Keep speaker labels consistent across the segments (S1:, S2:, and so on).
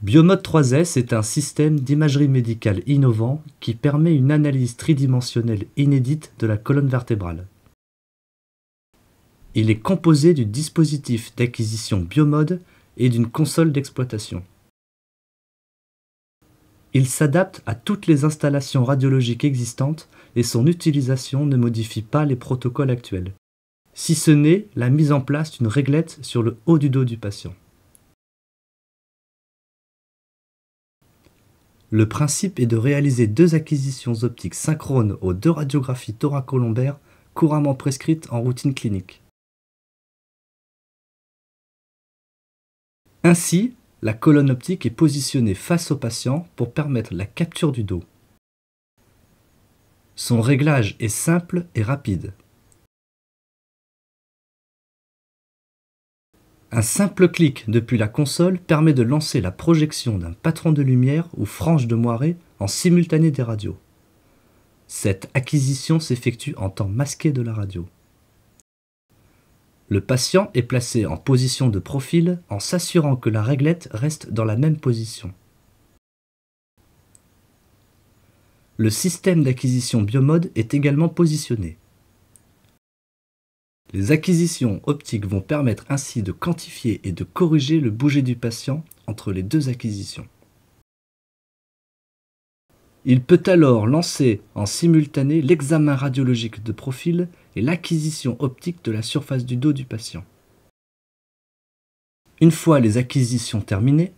S1: Biomode 3S est un système d'imagerie médicale innovant qui permet une analyse tridimensionnelle inédite de la colonne vertébrale. Il est composé du dispositif d'acquisition Biomode et d'une console d'exploitation. Il s'adapte à toutes les installations radiologiques existantes et son utilisation ne modifie pas les protocoles actuels, si ce n'est la mise en place d'une réglette sur le haut du dos du patient. Le principe est de réaliser 2 acquisitions optiques synchrones aux 2 radiographies thoracolombaires couramment prescrites en routine clinique. Ainsi, la colonne optique est positionnée face au patient pour permettre la capture du dos. Son réglage est simple et rapide. Un simple clic depuis la console permet de lancer la projection d'un patron de lumière ou frange de moiré en simultané des radios. Cette acquisition s'effectue en temps masqué de la radio. Le patient est placé en position de profil en s'assurant que la réglette reste dans la même position. Le système d'acquisition Biomode est également positionné. Les acquisitions optiques vont permettre ainsi de quantifier et de corriger le bouger du patient entre les 2 acquisitions. Il peut alors lancer en simultané l'examen radiologique de profil et l'acquisition optique de la surface du dos du patient. Une fois les acquisitions terminées,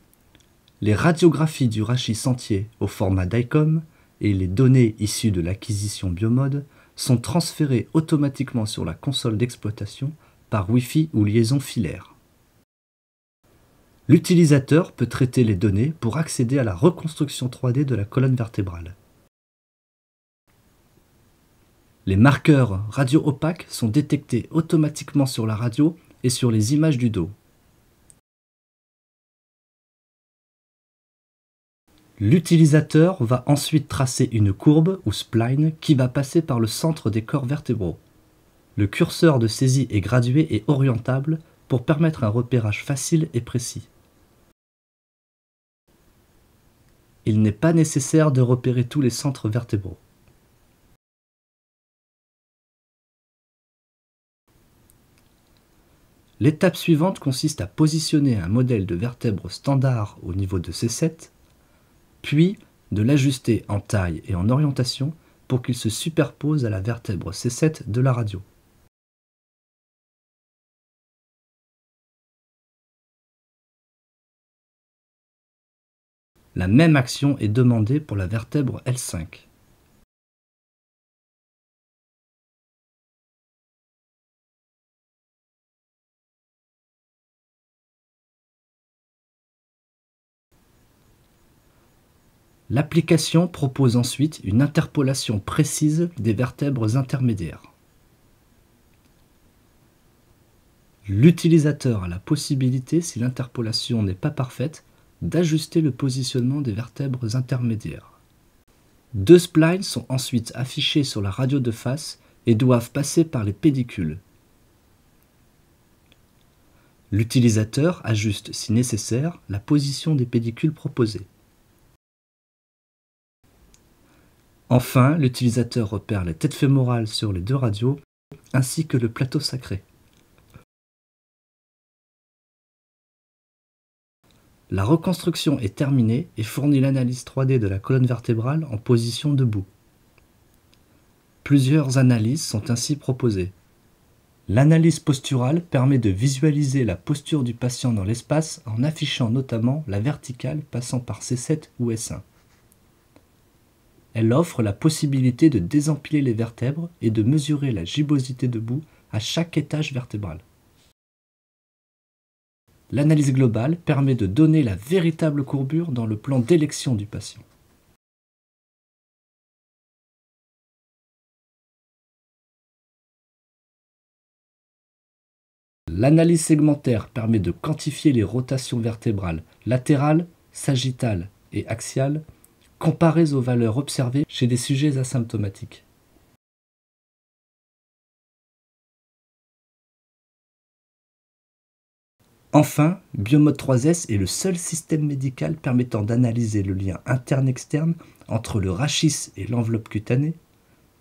S1: les radiographies du rachis entier au format DICOM et les données issues de l'acquisition Biomode sont transférées automatiquement sur la console d'exploitation par Wi-Fi ou liaison filaire. L'utilisateur peut traiter les données pour accéder à la reconstruction 3D de la colonne vertébrale. Les marqueurs radio-opaques sont détectés automatiquement sur la radio et sur les images du dos. L'utilisateur va ensuite tracer une courbe ou spline qui va passer par le centre des corps vertébraux. Le curseur de saisie est gradué et orientable pour permettre un repérage facile et précis. Il n'est pas nécessaire de repérer tous les centres vertébraux. L'étape suivante consiste à positionner un modèle de vertèbre standard au niveau de C7, puis de l'ajuster en taille et en orientation pour qu'il se superpose à la vertèbre C7 de la radio. La même action est demandée pour la vertèbre L5. L'application propose ensuite une interpolation précise des vertèbres intermédiaires. L'utilisateur a la possibilité, si l'interpolation n'est pas parfaite, d'ajuster le positionnement des vertèbres intermédiaires. 2 splines sont ensuite affichés sur la radio de face et doivent passer par les pédicules. L'utilisateur ajuste, si nécessaire, la position des pédicules proposées. Enfin, l'utilisateur repère les têtes fémorales sur les 2 radios, ainsi que le plateau sacré. La reconstruction est terminée et fournit l'analyse 3D de la colonne vertébrale en position debout. Plusieurs analyses sont ainsi proposées. L'analyse posturale permet de visualiser la posture du patient dans l'espace en affichant notamment la verticale passant par C7 ou S1. Elle offre la possibilité de désempiler les vertèbres et de mesurer la gibbosité debout à chaque étage vertébral. L'analyse globale permet de donner la véritable courbure dans le plan d'élection du patient. L'analyse segmentaire permet de quantifier les rotations vertébrales latérales, sagittales et axiales comparées aux valeurs observées chez des sujets asymptomatiques. Enfin, Biomode 3S est le seul système médical permettant d'analyser le lien interne-externe entre le rachis et l'enveloppe cutanée,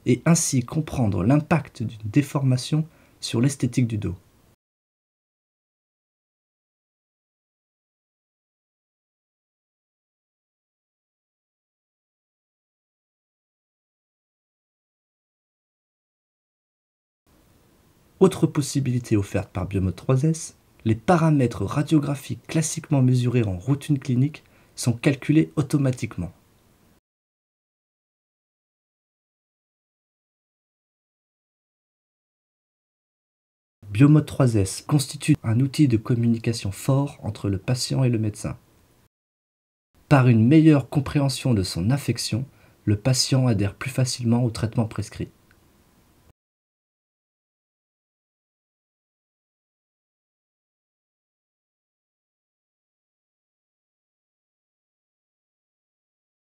S1: et ainsi comprendre l'impact d'une déformation sur l'esthétique du dos. Autre possibilité offerte par Biomode 3S, les paramètres radiographiques classiquement mesurés en routine clinique sont calculés automatiquement. Biomode 3S constitue un outil de communication fort entre le patient et le médecin. Par une meilleure compréhension de son affection, le patient adhère plus facilement au traitement prescrit.